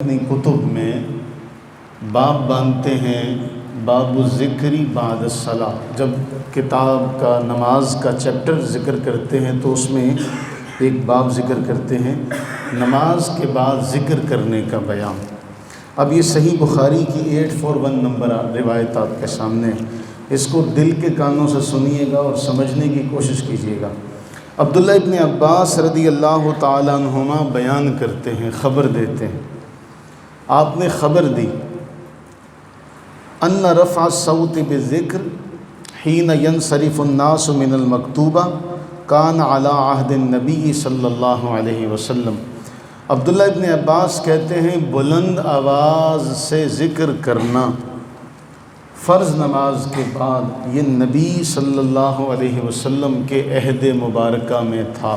اپنی کتب میں باب باندھتے ہیں باب الذکری بعد الصلاۃ. جب کتاب کا نماز کا چیپٹر ذکر کرتے ہیں تو اس میں ایک باب ذکر کرتے ہیں نماز کے بعد ذکر کرنے کا بیان. اب یہ صحیح بخاری کی 841 نمبر روایت آپ کے سامنے ہے. اس کو دل کے کانوں سے سنیے گا اور سمجھنے کی کوشش کیجیے گا. عبداللہ ابن عباس رضی اللہ تعالیٰ عنہما بیان کرتے ہیں، خبر دیتے ہیں. آپ نے خبر دی ان رفع الصوت بالذکر حین ینصرف الناس من المکتوبہ کان علی عہد النبی صلی اللہ علیہ وسلم. عبداللہ ابن عباس کہتے ہیں بلند آواز سے ذکر کرنا فرض نماز کے بعد یہ نبی صلی اللہ علیہ وسلم کے عہد مبارکہ میں تھا.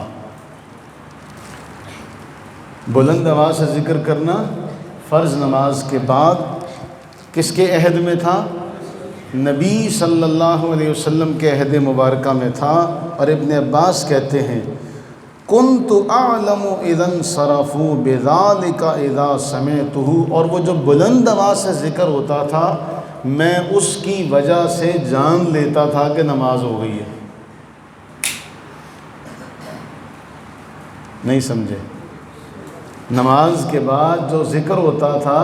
بلند آواز سے ذکر کرنا فرض نماز کے بعد کس کے عہد میں تھا؟ نبی صلی اللہ علیہ وسلم کے عہد مبارکہ میں تھا. اور ابن عباس کہتے ہیں کنت اعلم اذا انصرفوا بذلك اذا سمعته، اور وہ جو بلند آواز سے ذکر ہوتا تھا میں اس کی وجہ سے جان لیتا تھا کہ نماز ہو گئی ہے. نہیں سمجھے؟ نماز کے بعد جو ذکر ہوتا تھا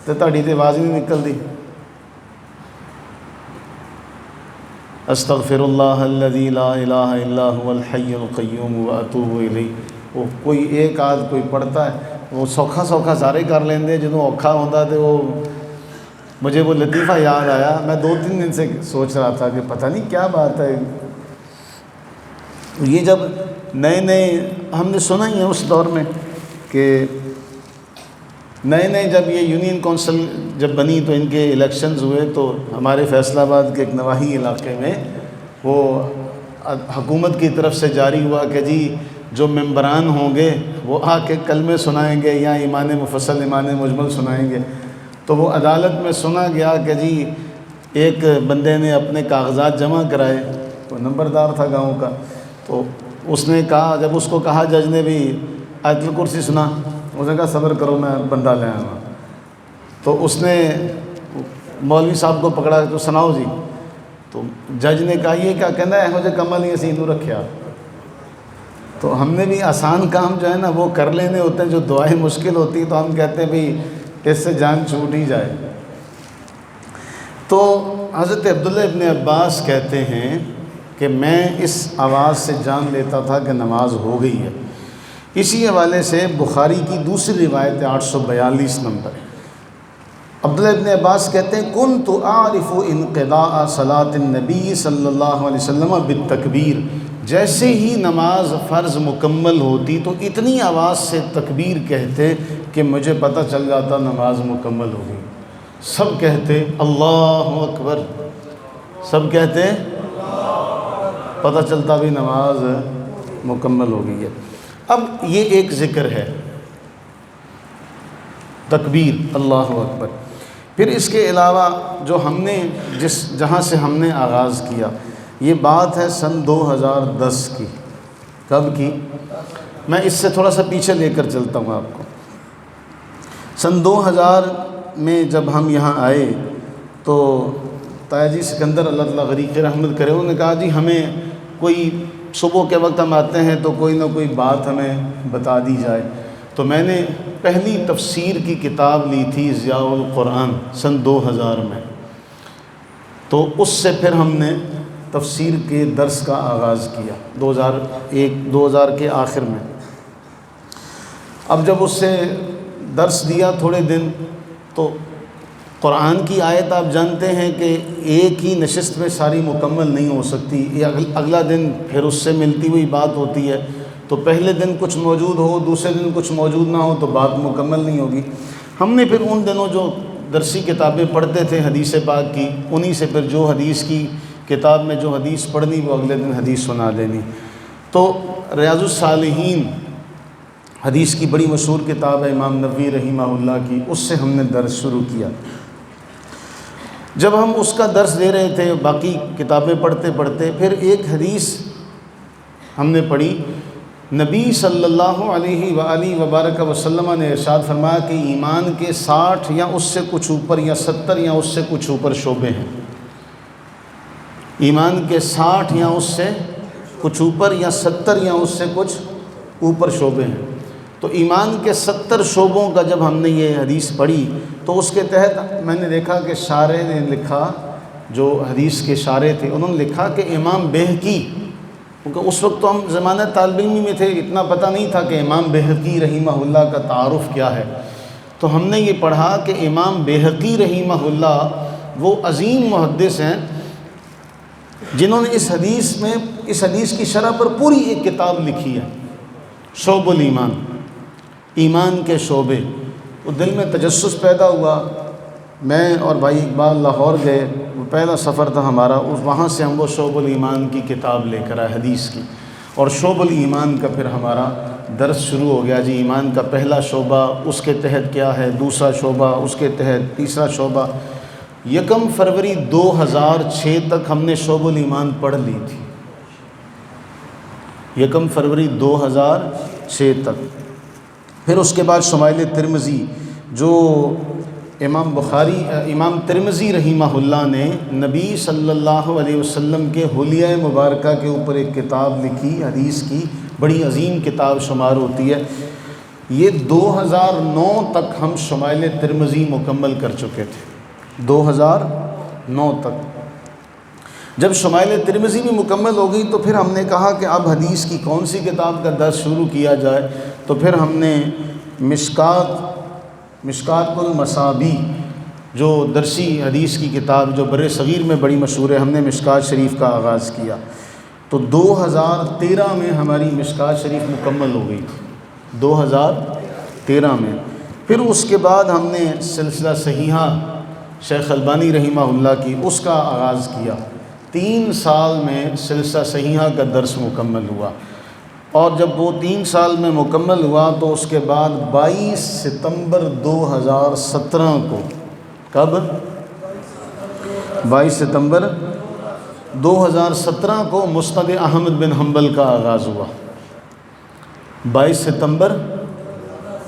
تو تاڑی تے آواز نہیں نکل دی. استغفر اللہ الذی لا الہ الا هو الحی القیوم واتوب الیہ. وہ کوئی ایک آدھ کوئی پڑھتا ہے وہ سوکھا سوکھا سارے کر لیندے، جدوں اوکھا ہوندا تے وہ مجھے وہ لطیفہ یاد آیا. میں 2-3 دن سے سوچ رہا تھا کہ پتہ نہیں کیا بات ہے. یہ جب نئے ہم نے سنا ہی ہے اس دور میں کہ نئے جب یہ یونین کونسل جب بنی تو ان کے الیکشنز ہوئے تو ہمارے فیصل آباد کے ایک نواحی علاقے میں وہ حکومت کی طرف سے جاری ہوا کہ جی جو ممبران ہوں گے وہ آ کے کلمے سنائیں گے یا ایمان مفصل ایمان مجمل سنائیں گے. تو وہ عدالت میں سنا گیا کہ جی ایک بندے نے اپنے کاغذات جمع کرائے، وہ نمبردار تھا گاؤں کا. تو اس نے کہا، جب اس کو کہا جج نے بھی آیت الکرسی سنا، اس نے کہا صبر کرو میں بندہ لے آؤں. تو اس نے مولوی صاحب کو پکڑا تو سناؤ جی. تو جج نے کہا یہ کیا کہنا ہے مجھے کمل نہیں اسی نو رکھیا. تو ہم نے بھی آسان کام جو ہے نا وہ کر لینے ہوتے ہیں، جو دعائیں مشکل ہوتی ہیں تو ہم کہتے ہیں بھی اس سے جان چھوٹ ہی جائے. تو حضرت عبداللہ ابن عباس کہتے ہیں کہ میں اس آواز سے جان لیتا تھا کہ نماز ہو گئی ہے. اسی حوالے سے بخاری کی دوسری روایت 842 نمبر. عبداللہ ابن عباس کہتے ہیں کنت اعرف انقضاء صلاۃ النبی صلی اللہ علیہ وسلم بالتکبیر. جیسے ہی نماز فرض مکمل ہوتی تو اتنی آواز سے تکبیر کہتے کہ مجھے پتہ چل جاتا نماز مکمل ہو گئی. سب کہتے اللہ اکبر، سب کہتے پتہ چلتا بھی نماز مکمل ہو گئی ہے. اب یہ ایک ذکر ہے تکبیر اللہ اکبر. پھر اس کے علاوہ جو ہم نے جہاں سے ہم نے آغاز کیا یہ بات ہے سن 2010 کی. کب کی؟ میں اس سے تھوڑا سا پیچھے لے کر چلتا ہوں آپ کو. سن 2000 میں جب ہم یہاں آئے تو تایا جی سکندر اللہ تعالیٰ غریق رحمت کرے انہوں نے کہا جی ہمیں کوئی صبح کے وقت ہم آتے ہیں تو کوئی نہ کوئی بات ہمیں بتا دی جائے. تو میں نے پہلی تفسیر کی کتاب لی تھی ضیاء القرآن سن 2000 میں. تو اس سے پھر ہم نے تفسیر کے درس کا آغاز کیا 2000 کے آخر میں. اب جب اس سے درس دیا تھوڑے دن تو قرآن کی آیت آپ جانتے ہیں کہ ایک ہی نشست میں ساری مکمل نہیں ہو سکتی. یہ اگلا دن پھر اس سے ملتی ہوئی بات ہوتی ہے. تو پہلے دن کچھ موجود ہو دوسرے دن کچھ موجود نہ ہو تو بات مکمل نہیں ہوگی. ہم نے پھر ان دنوں جو درسی کتابیں پڑھتے تھے حدیث پاک کی انہی سے پھر جو حدیث کی کتاب میں جو حدیث پڑھنی وہ اگلے دن حدیث سنا دینی. تو ریاض الصالحین حدیث کی بڑی مشہور کتاب ہے امام نووی رحمہ اللہ کی، اس سے ہم نے درس شروع کیا. جب ہم اس کا درس دے رہے تھے باقی کتابیں پڑھتے پڑھتے پھر ایک حدیث ہم نے پڑھی نبی صلی اللہ علیہ وآلہ وبارک وسلم نے ارشاد فرمایا کہ ایمان کے 60 یا اس سے کچھ اوپر یا 70 یا اس سے کچھ اوپر شعبے ہیں۔ ایمان کے 60 یا اس سے کچھ اوپر یا 70 یا اس سے کچھ اوپر شعبے ہیں۔ تو ایمان کے 70 شعبوں کا جب ہم نے یہ حدیث پڑھی تو اس کے تحت میں نے دیکھا کہ شارح نے لکھا، جو حدیث کے شارح تھے انہوں نے لکھا کہ امام بہقی، کیونکہ اس وقت تو ہم زمانہ طالب علمی میں تھے، اتنا پتہ نہیں تھا کہ امام بہقی رحمہ اللہ کا تعارف کیا ہے، تو ہم نے یہ پڑھا کہ امام بہقی رحمہ اللہ وہ عظیم محدث ہیں جنہوں نے اس حدیث کی شرح پر پوری ایک کتاب لکھی ہے، شعب الایمان، ایمان کے شعبے۔ وہ دل میں تجسس پیدا ہوا، میں اور بھائی اقبال لاہور گئے، وہ پہلا سفر تھا ہمارا، وہاں سے ہم وہ شعب الایمان کی کتاب لے کر آئے حدیث کی، اور شعب الایمان کا پھر ہمارا درس شروع ہو گیا۔ جی ایمان کا پہلا شعبہ، اس کے تحت کیا ہے، دوسرا شعبہ، اس کے تحت تیسرا شعبہ۔ 1 فروری 2006 تک ہم نے شعب الایمان پڑھ لی تھی، 1 فروری 2006 تک۔ پھر اس کے بعد شمائل ترمذی، جو امام ترمذی رحمہ اللہ نے نبی صلی اللہ علیہ وسلم کے حلیہ مبارکہ کے اوپر ایک کتاب لکھی حدیث کی، بڑی عظیم کتاب شمار ہوتی ہے۔ یہ 2009 تک ہم شمائل ترمذی مکمل کر چکے تھے، 2009 تک۔ جب شمائل ترمذی بھی مکمل ہو گئی تو پھر ہم نے کہا کہ اب حدیث کی کون سی کتاب کا درس شروع کیا جائے، تو پھر ہم نے مشکات المصابیح، جو درسی حدیث کی کتاب جو بر صغیر میں بڑی مشہور ہے، ہم نے مشکات شریف کا آغاز کیا۔ تو 2013 میں ہماری مشکات شریف مکمل ہو گئی تھی، 2013 میں۔ پھر اس کے بعد ہم نے سلسلہ صحیحہ شیخ البانی رحمہ اللہ کی، اس کا آغاز کیا۔ 3 سال میں سلسلہ صحیحہ کا درس مکمل ہوا، اور جب وہ 3 سال میں مکمل ہوا تو اس کے بعد 22 ستمبر 2017 کو، کب؟ 22 ستمبر 2017 کو مسند احمد بن حنبل کا آغاز ہوا۔ 22 ستمبر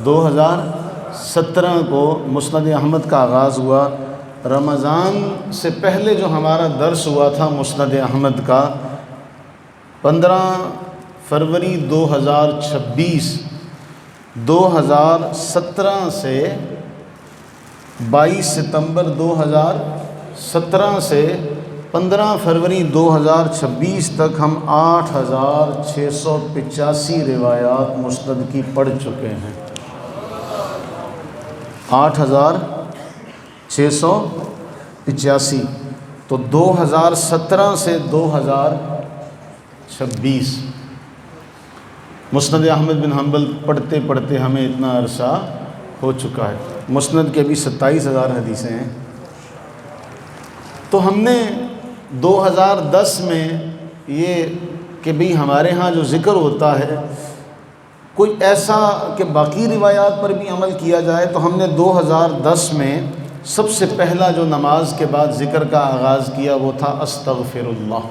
2017 کو مسند احمد کا آغاز ہوا۔ رمضان سے پہلے جو ہمارا درس ہوا تھا مسند احمد کا، 15 فروری 2026، 2017 سے 22 ستمبر 2017 سے 15 فروری 2026 تک ہم 8685 روایات مسند کی پڑھ چکے ہیں، 8685۔ تو 2017 سے 2026 مسند احمد بن حنبل پڑھتے پڑھتے ہمیں اتنا عرصہ ہو چکا ہے۔ مسند کے بھی 27,000 حدیثیں ہیں۔ تو ہم نے 2010 میں یہ کہ بھئی ہمارے ہاں جو ذکر ہوتا ہے کوئی ایسا کہ باقی روایات پر بھی عمل کیا جائے، تو ہم نے 2010 میں سب سے پہلا جو نماز کے بعد ذکر کا آغاز کیا وہ تھا استغفر اللہ،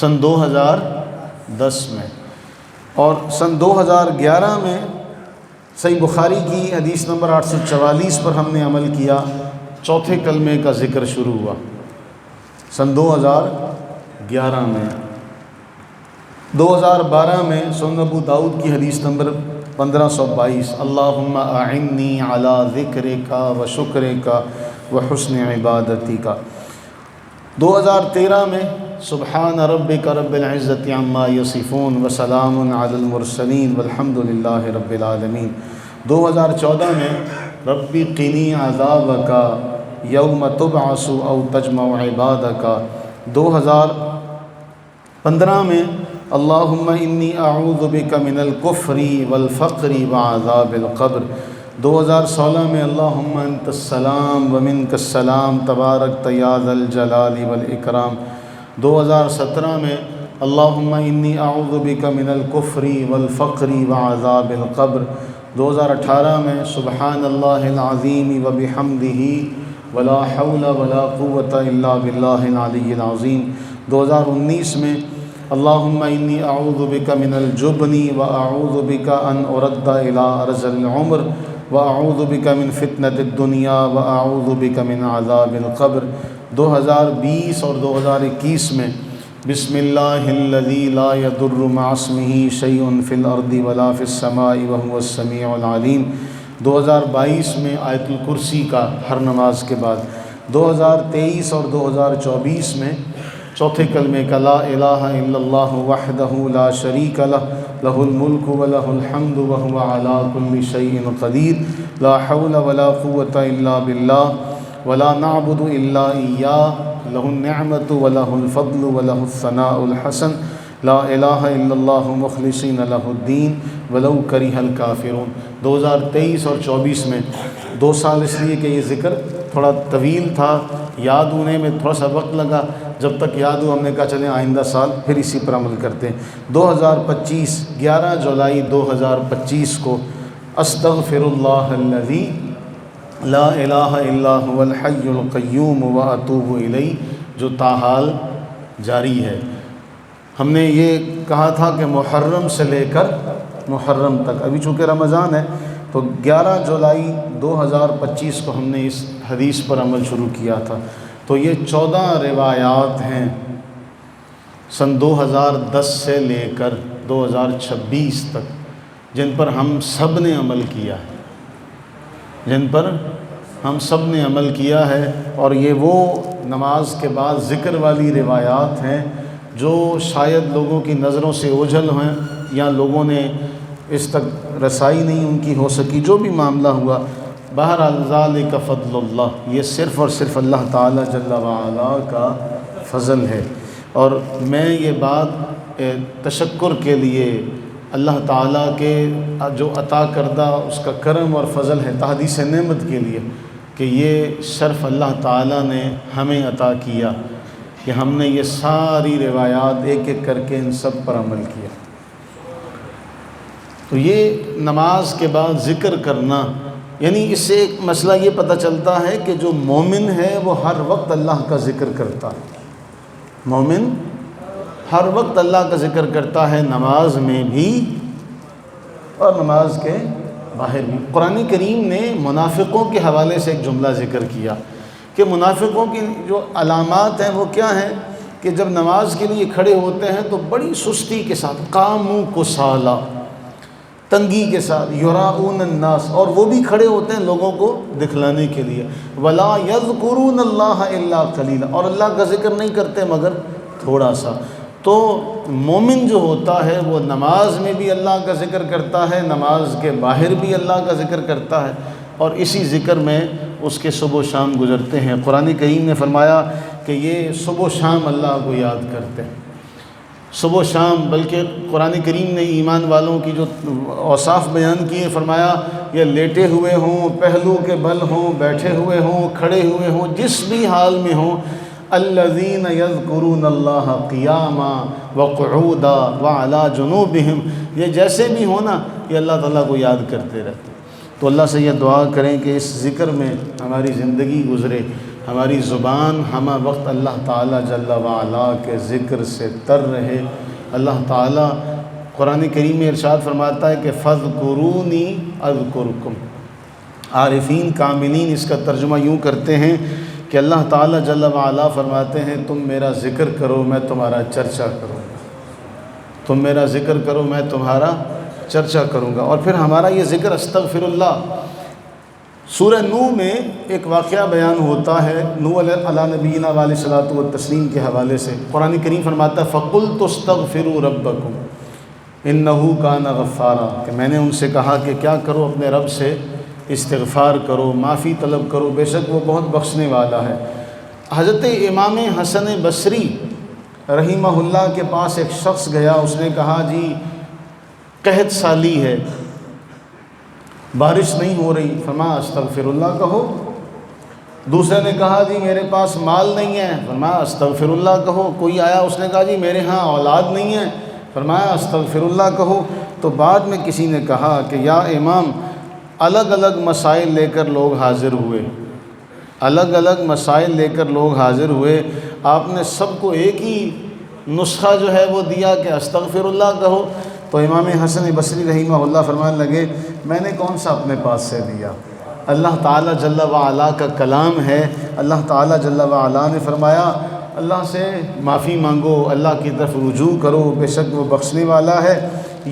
سن 2010 میں۔ اور سن 2011 میں صحیح بخاری کی حدیث نمبر 844 پر ہم نے عمل کیا، چوتھے کلمے کا ذکر شروع ہوا سن 2011 میں۔ 2012 میں سنن ابو داؤد کی حدیث نمبر 1522، اللہم اعنی علی ذکرک و شکرک و حسن عبادتک۔ 2013 میں سبحان ربک رب العزت عما یصفون وسلام علی المرسلین والحمد للہ رب العالمین۔ 2014 میں ربی قنی عذابک یوم تبعث او تجمع عبادک۔ 2015 میں اللہم انی اعوذ بک من الکفر والفقر وعذاب القبر۔ 2016 میں اللہم انت السلام ومنک السلام تبارکت یا ذا الجلال والاکرام۔ 2017 میں اللہم انی اعوذ بک من الکفر والفقر وعذاب القبر۔ 2018 میں سبحان اللہ العظیم وبحمدہ ولا حول ولا قوة الا باللہ العلی العظیم۔ 2019 میں اللہم انی اعوذ بک من الجبن واعوذ بک ان ارد الی ارذل العمر واعوذ بک من فتنۃ الدنیا واعوذ بک من عذاب القبر۔ 2020 اور 2021 میں بسم اللہ الذی لا یضر مع اسمہ شیء فی الارض ولا فی السماء وهو السمیع العلیم۔ 2022 میں آیت الکرسی کا ہر نماز کے بعد۔ 2023 اور 2024 میں چوتھے کلمے کا لا الہ الا اللہ وحدہ لا شریک لہ لہ الملک ولہ الحمد وہو علی کل شیء قدیر لا حول ولا قوة الا باللہ ولا نعبد الا ایاہ لہ النعمۃ ولہ الفضل ولہ الثناء الحسن لا الہ الا اللہ مخلصین لہ الدین ولو کرہ الکافرون۔ 2023 اور 24 میں 2 سال اس لیے کہ یہ ذکر تھوڑا طویل تھا، یاد ہونے میں تھوڑا سا وقت لگا، جب تک یاد ہوا ہم نے کہا چلیں آئندہ سال پھر اسی پر عمل کرتے ہیں۔ 2025 11 جولائی 2025 کو استغفر اللہ الذی لا الہ الا هو الحی القیوم واتوب الیہ، جو تاحال جاری ہے۔ ہم نے یہ کہا تھا کہ محرم سے لے کر محرم تک، ابھی چونکہ رمضان ہے تو 11 جولائی 2025 کو ہم نے اس حدیث پر عمل شروع کیا تھا۔ تو یہ 14 روایات ہیں سن 2010 سے لے کر 2026 تک، جن پر ہم سب نے عمل کیا ہے، ہے اور یہ وہ نماز کے بعد ذکر والی روایات ہیں جو شاید لوگوں کی نظروں سے اوجھل ہیں یا لوگوں نے اس تک رسائی نہیں ان کی ہو سکی، جو بھی معاملہ ہوا۔ بہرحال ذالک فضل اللہ، یہ صرف اور صرف اللہ تعالی جل وعلا کا فضل ہے۔ اور میں یہ بات تشکر کے لیے اللہ تعالیٰ کے جو عطا کردہ اس کا کرم اور فضل ہے، تحدیث نعمت کے لیے کہ یہ شرف اللہ تعالیٰ نے ہمیں عطا کیا کہ ہم نے یہ ساری روایات ایک ایک کر کے ان سب پر عمل کیا۔ تو یہ نماز کے بعد ذکر کرنا، یعنی اس سے ایک مسئلہ یہ پتہ چلتا ہے کہ جو مومن ہے وہ ہر وقت اللہ کا ذکر کرتا ہے۔ مومن ہر وقت اللہ کا ذکر کرتا ہے، نماز میں بھی اور نماز کے باہر بھی۔ قرآن کریم نے منافقوں کے حوالے سے ایک جملہ ذکر کیا کہ منافقوں کی جو علامات ہیں وہ کیا ہیں کہ جب نماز کے لیے کھڑے ہوتے ہیں تو بڑی سستی کے ساتھ، قاموا کسالی، تنگی کے ساتھ، یراؤن الناس، اور وہ بھی کھڑے ہوتے ہیں لوگوں کو دکھلانے کے لیے، ولا یذکرون اللہ الا قلیلا، اور اللہ کا ذکر نہیں کرتے مگر تھوڑا سا۔ تو مومن جو ہوتا ہے وہ نماز میں بھی اللہ کا ذکر کرتا ہے، نماز کے باہر بھی اللہ کا ذکر کرتا ہے، اور اسی ذکر میں اس کے صبح و شام گزرتے ہیں۔ قرآن کریم نے فرمایا کہ یہ صبح و شام اللہ کو یاد کرتے ہیں، صبح و شام۔ بلکہ قرآن کریم نے ایمان والوں کی جو اوصاف بیان کیے، فرمایا یہ لیٹے ہوئے ہوں، پہلو کے بل ہوں، بیٹھے ہوئے ہوں، کھڑے ہوئے ہوں، جس بھی حال میں ہوں، الذین یذکرون اللہ قیاما وقعودا وعلی جنوبہم، یہ جیسے بھی ہوں نا، یہ اللہ تعالیٰ کو یاد کرتے رہتے۔ تو اللہ سے یہ دعا کریں کہ اس ذکر میں ہماری زندگی گزرے، ہماری زبان ہمہ وقت اللہ تعالیٰ جل وعلا کے ذکر سے تر رہے۔ اللہ تعالیٰ قرآن کریم میں ارشاد فرماتا ہے کہ فاذکرونی اذکرکم۔ عارفین کاملین اس کا ترجمہ یوں کرتے ہیں کہ اللہ تعالیٰ جل وعلا فرماتے ہیں تم میرا ذکر کرو میں تمہارا چرچا کروں گا، تم میرا ذکر کرو میں تمہارا چرچا کروں گا۔ اور پھر ہمارا یہ ذکر استغفر اللہ، سورہ نوح میں ایک واقعہ بیان ہوتا ہے نوح علیہ نبینا علیہ الصلوۃ والتسلیم کے حوالے سے۔ قرآن کریم فرماتا ہے فَقُلْتُ اسْتَغْفِرُوا رَبَّكُمْ إِنَّهُ كَانَ غَفَّارًا، کہ میں نے ان سے کہا کہ کیا کرو، اپنے رب سے استغفار کرو، معافی طلب کرو، بے شک وہ بہت بخشنے والا ہے۔ حضرت امام حسن بصری رحمہ اللہ کے پاس ایک شخص گیا، اس نے کہا جی قحط سالی ہے، بارش نہیں ہو رہی، فرمایا استغفر اللہ کہو۔ دوسرے نے کہا جی میرے پاس مال نہیں ہے، فرمایا استغفر اللہ کہو۔ کوئی آیا، اس نے کہا جی میرے ہاں اولاد نہیں ہے، فرمایا استغفر اللہ کہو۔ تو بعد میں کسی نے کہا کہ یا امام، الگ الگ مسائل لے کر لوگ حاضر ہوئے، الگ الگ مسائل لے کر لوگ حاضر ہوئے، آپ نے سب کو ایک ہی نسخہ جو ہے وہ دیا کہ استغفر اللہ کہو، تو امام حسن بصری رحمہ اللہ فرمانے لگے میں نے کون سا اپنے پاس سے دیا، اللہ تعالیٰ جل وعلا کا کلام ہے، اللہ تعالیٰ جل وعلا نے فرمایا اللہ سے معافی مانگو، اللہ کی طرف رجوع کرو، بے شک وہ بخشنے والا ہے،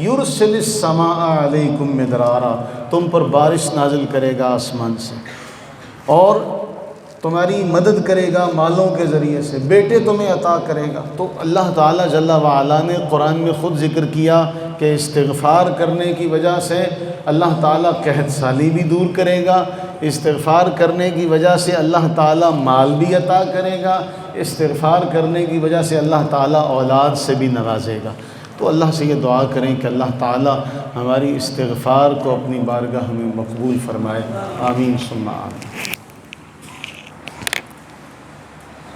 یرسل السماء علیکم مدرارا، تم پر بارش نازل کرے گا آسمان سے، اور تمہاری مدد کرے گا مالوں کے ذریعے سے، بیٹے تمہیں عطا کرے گا۔ تو اللہ تعالیٰ جل وعلا نے قرآن میں خود ذکر کیا کہ استغفار کرنے کی وجہ سے اللہ تعالیٰ قحط سالی بھی دور کرے گا، استغفار کرنے کی وجہ سے اللہ تعالیٰ مال بھی عطا کرے گا، استغفار کرنے کی وجہ سے اللہ تعالیٰ اولاد سے بھی نوازے گا۔ تو اللہ سے یہ دعا کریں کہ اللہ تعالیٰ ہماری استغفار کو اپنی بارگاہ میں مقبول فرمائے، آمین ثم آمین۔